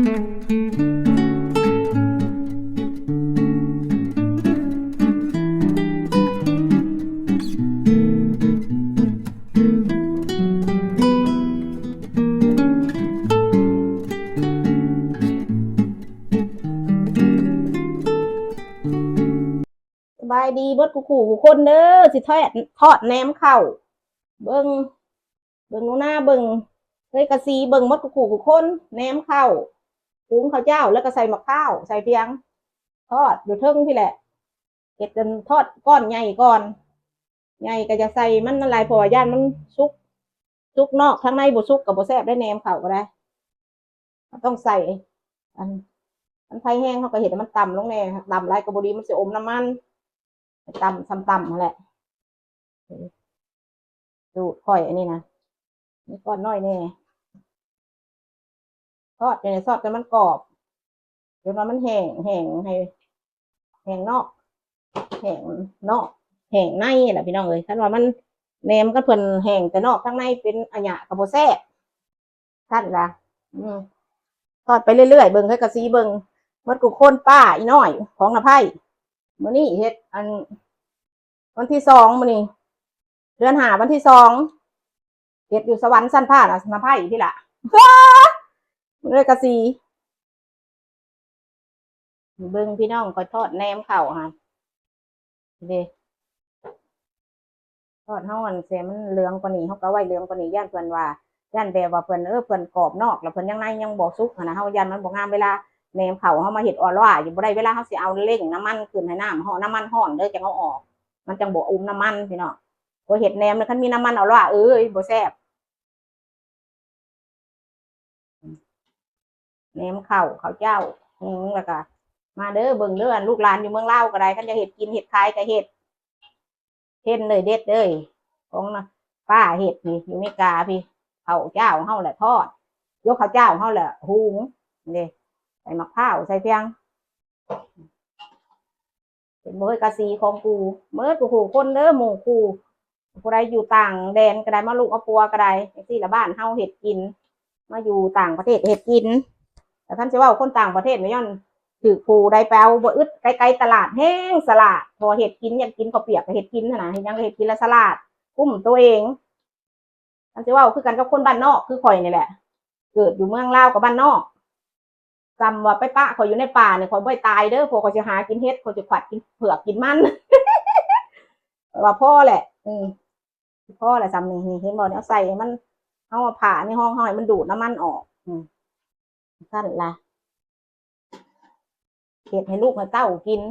บายดีเบิดกูขู่กูคนเด้อสิทอดแหนมข้าวเบิ่งเบิ่งหนูหน้าเบิ่งเฮ้ยกะซีเบิ่งเบิดกูขู่กูคนแหนมข้าวหุงข้าวเจ้าแล้วก็ใส่มะพร้าวใส่เพียงทอดอยู่เทิงพี่แหละเก็ดจนทอดก้อนใหญ่ก่อนใหญ่ก็จะใส่มันละลายพอย่านมันสุกนอกข้างในบ่สุกกับบ่แซ่บได้แหนมข้าวก็ได้ต้องใส่อันมันไฟแห้งเขาก็เห็นมันต่ำลงแน่ต่ำไรก็บ่ดีมันสิอมน้ำมันต่ำนั่นแหละดูค่อยอันนี้นะนี่ก้อนน้อยแน่ทอดในซอสจนมันกรอบจนว่ามันแห้งให้แห้งนอกแห้งนอกแห้งในแหละพี่น้องเลยท่านว่ามันแหนมก็เพิ่นแห้งแต่นอกข้างในเป็นอัญญะกับโบแซ่บท่านละทอดไปเรื่อยๆเบิ่งให้กระซีเบิ่งมันกูโค่นป้าอีน้อยของนภไพ่มื้อนี้เฮ็ดอันวันที่2มื้อนี้เดือน5วันที่2เฮ็ดอยู่สวรรค์สั้นผ้านะนภไพ่ที่ละเลยกระซีเบิ่งพี่น้องคอยทอดแหนมข้าวค่ะเด้ทอดเฮาอันเสียมันเหลืองกว่านี้เฮาก็ไว้เหลืองกว่านี้ย่านเพิ่นว่าย่านแบบว่าเพิ่นเพิ่นกรอบนอกแล้วเพิ่นยังในยังบ่สุกนะเฮาย่านมันบ่งามเวลาแหนมข้าวเฮามาเฮ็ดอ่อนว่าอยู่บ่ได้เวลาเฮาสิเอาเร่งน้ำมันขึ้นให้น้ำเฮาน้ำมันร้อนเด้อจังเอาออกมันจังบ่อุ้มน้ำมันพี่น้องบ่เฮ็ดแหนมคันมีน้ำมันเอาว่าบ่แซ่บแหนมข้าวเจ้าแล้วก็มาเด้อเบิ่งเด้อลูกหลานอยู่เมืองลาวก็ได้คันจะเฮ็ดกินเฮ็ดขายก็เฮ็ดเลยเด็ดเลยของป้าเฮ็ดพี่อยู่อเมริกาพี่ข้าวเจ้าเฮาแหละทอดยกข้าวเจ้าเฮาแหละหุงนี่ใส่มะพร้าวใส่เพียงเป็นมื้อกะซีของกูมื้อกูคนเด้อหมู่กูผู้ใดอยู่ต่างแดนก็ได้มาลูกเอาปัวก็ได้จังซี่ละบ้านเฮาเฮ็ดกินมาอยู่ต่างประเทศเฮ็ดกินแต่ท่านสิเว้าคนต่างประเทศไม่ย่อนถือผู้ใดแปลบ่อึดไกลๆตลาดแห้งสลัดพอเฮ็ดกินอยากกินข้าวเปียกก็เฮ็ดกินนะเฮ็ดยังเฮ็ดกินละสลัดกุ้มตัวเองท่านสิเว้าคือกันกับคนบ้านนอกคือข่อยนี่แหละเกิดอยู่เมืองลาวกับบ้านนอกจำว่าไปปะข่อยอยู่ในป่าเนี่ยข่อยบ่ตายเด้อพอข่อยสิหากินเฮ็ดข่อยสิขวัดกินเผือกกินมันว่าพ่อแหละพ่อแหละซ้ำนี่เห็นบ่เนี่ยใส่มันเอาผ่าในห้องห้อยมันดูดน้ำมันออกสั้นละเห็ดให้ลูกให้เต้ากิน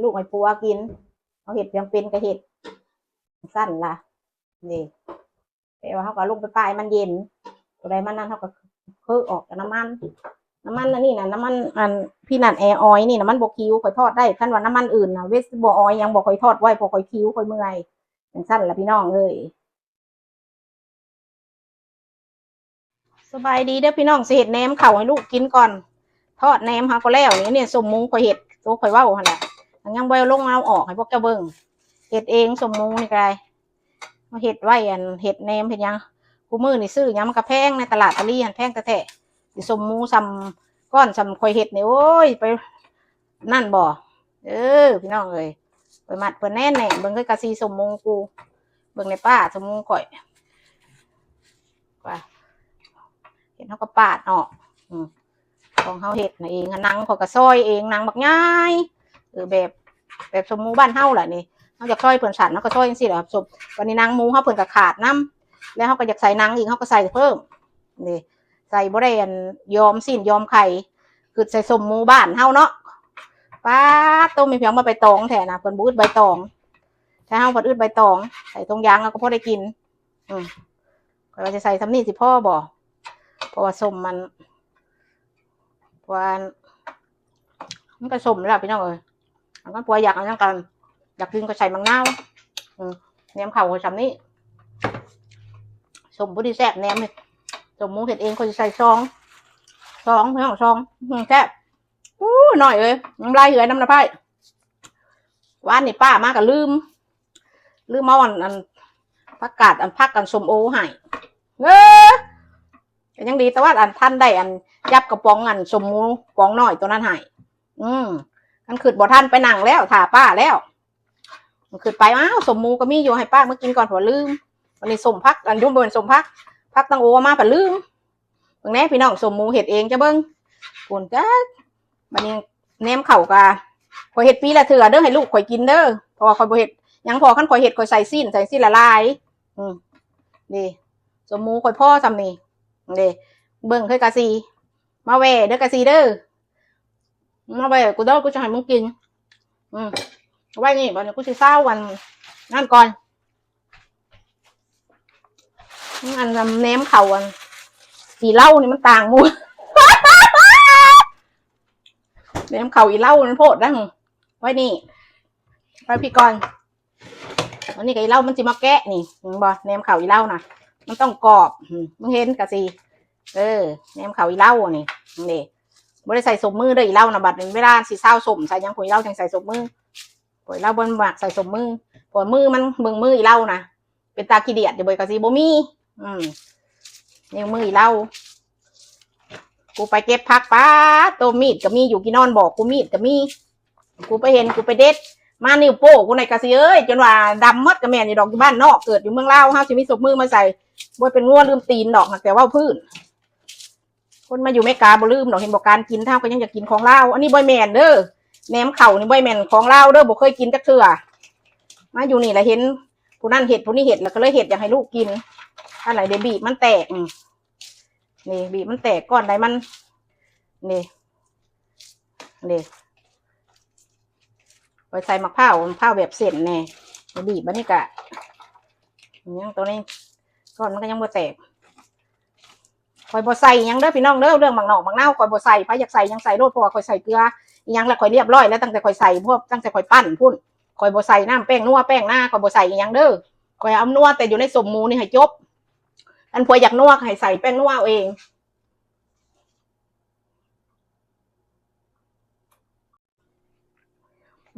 ลูกให้ปัวกินเอาเห็ดยังเป็นก็เห็ดสั้นละนี่แต่ว่าเขาก็ลงไปปลายมันเย็นอะไรมันนั่นเขาก็เพิ่ออกจากน้ำมันนี่นะน้ำมันอันพี่นันแอร์ออยนี่นะมันบกคิ้วค่อยทอดได้ท่านว่าน้ำมันอื่นนะเวสบออยยังบอกค่อยทอดไว้พอค่อยคิ้วค่อยเมื่อยอย่างสั้นละพี่น้องเอ้ยสบายดีเด้อพี่น้องเสียดแหนมเข่าให้ลูกกินก่อนทอดแหนมฮะก็แล้วเนี่ยสมมุงค่อยเห็ดตัวค่อยว่าหั่นแหละยังใบลงมาเอาออกให้พวกเจ้าเบิ่งเห็ดเองสมมุงนี่ไงมาเห็ดไว้อันเห็ดแหนมเห็ดยังกูมือนี่ซื้อยังมันกระแพงในตลาดตะลี่แพงแต่สมมูซ้ำก้อนซ้ำคอยเห็ดนี่โอ้ยไปนั่นบ่พี่น้องเลยไปมัดเปิดแน่นแน่เบิ่งคือกะซีสมมูกูเบิ่งในป้าสมมูข่อยว่าเห็นเขาก็ปาดออกของเขาเห็ดนะเองนังเขาก็ซอยเองนังบักง่ายแบบสมมูบ้านเฮาแหละนี่เขาจะซอยเพิ่นสันเขาก็ซอยจังซี่แหละครับสมวันนี้นางมูเขาเพิ่นก็ขาดน้ำแล้วเขาก็อยากใส่นางอีกเขาก็ใส่เพิ่มนี่ใส่บริเวณยอมสิ้นยอมไข่คือใส่สมมูบ้านเฮาเนาะป้าต้มมีเพียงมาใบตองแทนนะเพิ่นบูดใบตองถ้าเฮาเพิ่นอืดใบตองใส่ตรงยางเราก็พอได้กินเราจะใส่ทำนี่สิพ่อบอกเพราะว่าสมมันมันก็สมแล้วพี่น้องเอ้ยมันก็ปัวอยากอะไรกันอยากกินก็ใส่มังนาวแหนมเข่าก็ทำนี่สมบุรีแซ่บแหนมเลยสมมูเห็ดเองคนจะใส่ซองพี่น้องซองแซ่บหน่อยเลยน้ำลายเหือน้ำละไพ่ว่านนี่ป้ามากกับลืมมาวันพักกาดพักกันสมโอให้ ยังดีแต่ว่าอันท่านได้อันยับกระป๋องอันสมมูป๋องน้อยตัวนั้นให้มันคือบ่ท่านไปนั่งแล้วถ่าป้าแล้วมันคือไปอ้าวสมมูก็มีอยู่ให้ป้าเมื่อกินก่อนผัวลืมวันนี้สมพักอันยุ่งบนสมพักตังโอมาผัวลืมตรงนี้พี่น้องสมมูเห็ดเองจะเบิ้งปุ่นจ้าวันนี้เนมเข่ากาข่อยเห็ดปีละเถื่อเด้อให้ลูกข่อยกินเด้อเพราะว่าข่อยบ่เห็ดยังพอขั้นข่อยเห็ดข่อยใส่ซีนละลายนี่สมมูข่อยพ่อจำนี่นี่เบิ่งเคยกะซีมาแหวเด้อกะซีเด้อมาแหวกูเด้อกูจะให้มึงกินไว้นี่วันนี้กูจะเศร้าวันนั่นก่อนอันเนมเข่าอันอีเหล้านี่มันต่างมูเนมเข่าอีเหล้ามันโพดนะไว้นี่ไปพี่ก่อนวันนี้กับอีเหล้ามันจะมาแกะนี่บอเนมเข่าอีเหล้านะมันต้องกรอบมึงเห็นกะซีเนมเข่าอีเหล้านี่นี่ไม่ได้ใส่สมมือด้วยอีเหล้านะบัดนี้เวลาสีเศร้าสมใส่ยังผงอีเหล้าจังใส่สมมือผงอีเหล้าบนหมากใส่สมมือผงมือมันเบิ่งมืออีเหล้านะเป็นตาขี้เดียดเดี๋ยวเบยกะซีบ่มีนิ้วมืออีเหล้ากูไปเก็บผักป้าตัวมีดก็มีอยู่กี่นอนบอกกูมีดก็มีกูไปเห็นกูไปเด็ดมานิ้วโป้กูในกะซีเอ้ยจนว่าดำมดกระแมนอยู่ดอกอยู่บ้านนอกเกิดอยู่เมืองลาวห้าชีวิตสมมือมาใส่บ่เป็นงัวลืมตีนดอกแต่ว่าพื้นคนมาอยู่เมกาบ่ลืมดอกเห็นบอกการกินเท่าก็ยังจะกินของลาวอันนี้บ่แมนเด้อแหนมเข่านี่บ่แมนของลาวเด้อบ่เคยกินจักเทื่อมาอยู่นี่แหละเห็นผู้นั่นเห็ดผู้นี้เห็ดแล้วก็เลยเห็ดอยากให้ลูกกินอะไรเดบีมันแตกนี่บีมันแตกก้อนใดมันนี่ไปใส่มะพร้าวแบบเส้นแน่บีบันนี่กะยังตัวนี้ก้อนมันก็ยังบ่แตกคอยบ่ใส่ยังเด้อพี่น้องเด้อเรื่องบางหนอกบางเน่าคอยบ่ใส่ไปอยากใส่ยังใส่โลดเพราะว่าคอยใส่เกลือยังแล้วคอยเรียบร้อยแล้วตั้งแต่คอยใส่พวกตั้งแต่คอยปั้นพุ่นคอยบ่ใส่น้ำแป้งนัวแป้งหน้าคอยบ่ใส่ยังเด้อคอยเอานัวแต่อยู่ในสมมูนี่ให้จบอันพออยากนัวให้ใส่แป้งนัวเอาเอง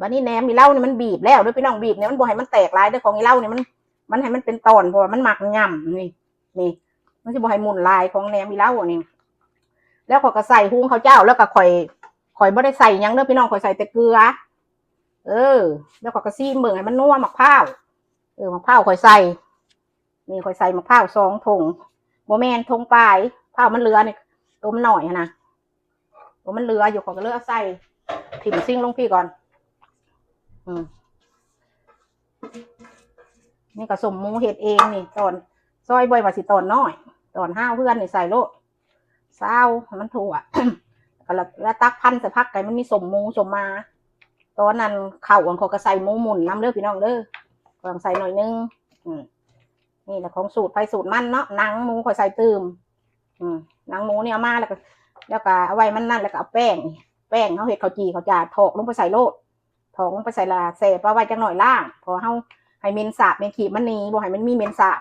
วันนี้แหนมมีเหล้านี่มันบีบแล้วด้วยพี่น้องบีบเนี่ยมันบ่ให้มันแตกลายด้วยของอีเหล้านี่มันให้มันเป็นตอนเพราะว่ามันหมักย่ำนี่มันจะบ่ให้มุนลายของแหนมมีเหล้านี่แล้วข่อยก็ใส่หุ้งข้าวเจ้าแล้วก็ข่อยบ่ได้ใส่ยังเด้อพี่น้องข่อยใส่แต่เกลือแล้วข่อยก็ซีเบิ่งให้มันนัวมะพร้าวมะพร้าวข่อยใส่นี่ข่อยใส่มะพร้าว2 ถุงบ่แม่นถุงปลายพร้าวมันเหลือนี่ตัวมันหน่อยนะตัวมันเหลืออยู่ข่อยก็เลือกใส่ถิ่มซิ่งลงพี่ก่อนนี่ก็สมมูเห็ดเองนี่ตอนซอยบ่อยว่าสิตอนน้อยตอนห้าวเพื่อนนี่ใส่โลดเศร้ามันถั่วแล้วตักพันใส่พักไก่มันมีสมมูสมมาตอนนั้นเข่าของเขาก็ใส่หมูหมุนน้ำเด้อพี่น้องเด้อก็ใส่หน่อยนึงนี่แหละของสูตรไปสูตรมันเนาะหนังหมูเขาใส่ตืมหนังหมูเนี่ยมาแล้วก็เอาไว้มันนั่นแล้วก็เอาแป้งเขาเห็ดเขาจีเขาจ่าถอกลงไปใส่โลดถอกลงไปใส่ละเสพเอาไว้จังหน่อยล่างพอเขาให้เมนสาบเมนขีดมันนี้บ่ให้มันมีเมนสาบ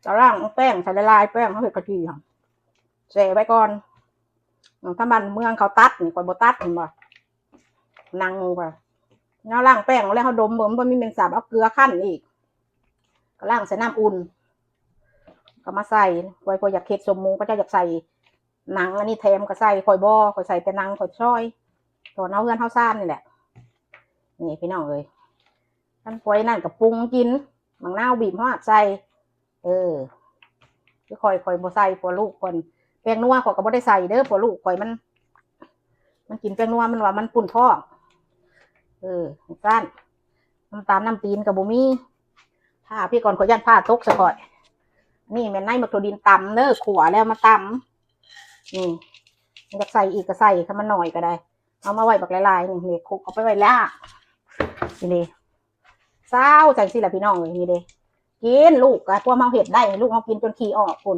จะล่างแป้งใส่ละลายแป้งเขาเห็ดเขาจีค่ะเสพไว้ก่อนถ้ามันเมืองเขาตัดนี่ก่อนโบตัดเห็นบ่นางงูไปแล้วล่างแป้งแล้วเขาดมมันมีเมนสาบเอาเกลือขั้นอีกก็ล่างใส่น้ำอุ่นก็มาใส่ไว้พออยากเค็ดสมมูก็จะอยากใส่หนังอันนี้แถมก็ใส่ข่อยข่อยใส่แต่หนังข่อยช่อยตอนเอาเพื่อนเขาซ่านนี่แหละนี่พี่น้องเลยท่านข่อยนั่นกับปรุงกินบางหน้าบีบห่อใส่คือข่อยบ่ใส่พอลูกคนแป้งนัวข่อยก็บ่ได้ใส่เด้อพอลูกข่อยมันกินแป้งนัวมันว่ามันปุ่นท้องก้านน้ำตาลน้ำตีนกับบุมี่ผ้าพี่ก่อนขอยันผ้าตกซะก่อนนี่แม่นายมักโทดินตำเด้อขั่วแล้วมาตำนี่อยากใส่อีกก็ใส่ถ้ามันหน่อยก็ได้เอามาไว้บักลายๆนี่คุกเอาไปไว้ล่านี่เศร้าจังสิแหละพี่น้องเลยนี่เด้กินลูกอะพวกเมาเห็ดได้ลูกเขากินจนขี้ออกคุณ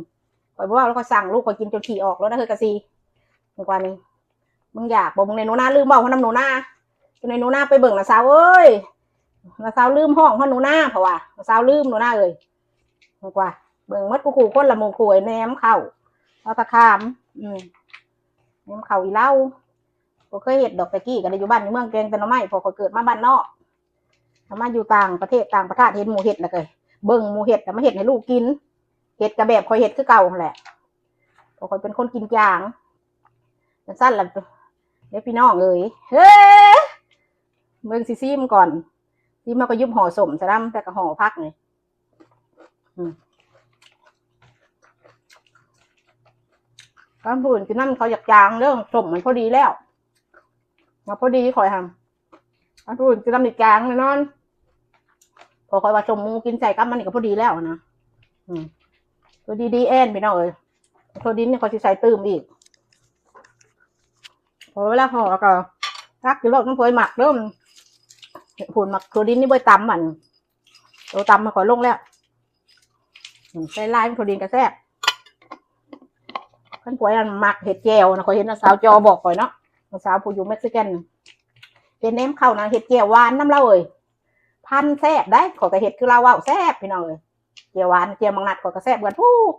ข่อยบอกว่าแล้วก็สั่งลูกข่อยกินจนขี้ออกแล้วนะเฮ้ยกะซีมึงกว่านี้มึงอยากบอกมึงในโนน่าลืมบอกว่าน้ำโนน่าในโนน่าไปเบิ่งนะสาวเอ้ยนะสาวลืมห้องเพราะโนน่าเพราะว่าสาวลืมโนน่าเลยมึงกว่าเบิ่งมัดกูขู่คนละโมข่วยแหนมเข่าเอาตะขามแหนมเข่าอีเล่าก็เคยเห็ดดอกตะกี้กันอยู่บ้านในเมืองแกงแต่น้ำไม้พอเกิดมาบ้านนอกมาอยู่ต่างประเทศต่างประเทศเห็นหมูเห็ดนะเลยเบิ่งหมูเห็ดแต่มาเห็ดให้ลูกกิน เห็ดกระแบบคอยเห็ดคือเก่าแหละเพราะคอยเป็นคนกินจางสั้นละเดี๋ยวพี่น้องเลยเฮ้ยเมืองซีมก่อนซีมาก็ยุบห่อสมสะดำแต่ก็ห่อพักไงการพูดกินนั่นเขาอยากจางเรื่องสมมันพอดีแล้วมาพอดีคอยทำการพูดกินน้ำดิจางแน่นอนพอคอยว่าสมมูกินใส่กับมันนี่ก็พอดีแล้วนะตัวดีเอ็นพี่น้องเอ้ยตัวดินนี่เขาจะใส่ตื้มอีกพอเวลาห่อก็รักอยู่รอบน้ำพลอยหมักเริ่มผุนหมักตัวดินนี่ใบตำมันตัวตำมาขอลงแล้วใส่ลายตัวดินกระแซบขั้นพลอยหมักเห็ดแก้วนะขอเห็นสาวจอบอกก่อยเนาะสาวผู้อยู่เม็กซิกันเป็นเน้มเข้านะเห็ดแก้วหวานน้ำเล่าเลยพันแซบได้ขอกระเห็ดคือเราว่าแซบพี่น้องเลยแก้วหวานแก้วมังนัดขอกระแซบกันทุก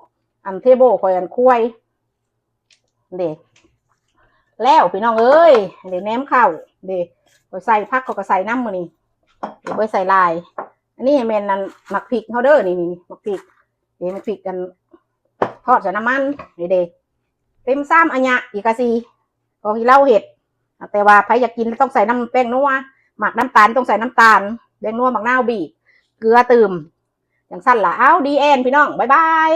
อันเทโบคอยอันคุยเด็กแล้วพี่น้องเอ้ยเดี๋ยวแนมเข้าเด็กใส่พักเขาก็ใส่น้ำมือนี่เดี๋ยวไปใส่ลายอันนี้เมนนั่นหมักพริกเขาเด้อนี่หมักพริกเดี๋ยวหมักพริกกันทอดใส่น้ำมันเด็กเต็มซ้ำอันยะอีกาซีของที่เล่าเห็ดแต่ว่าใครอยากกินต้องใส่น้ำแป้งนัวหมักน้ำตาลต้องใส่น้ำตาลแป้งนัวหมักนาวบีเกลือตื่มอย่างสั้นละเอาดีเอ็นพี่น้องบ๊ายบาย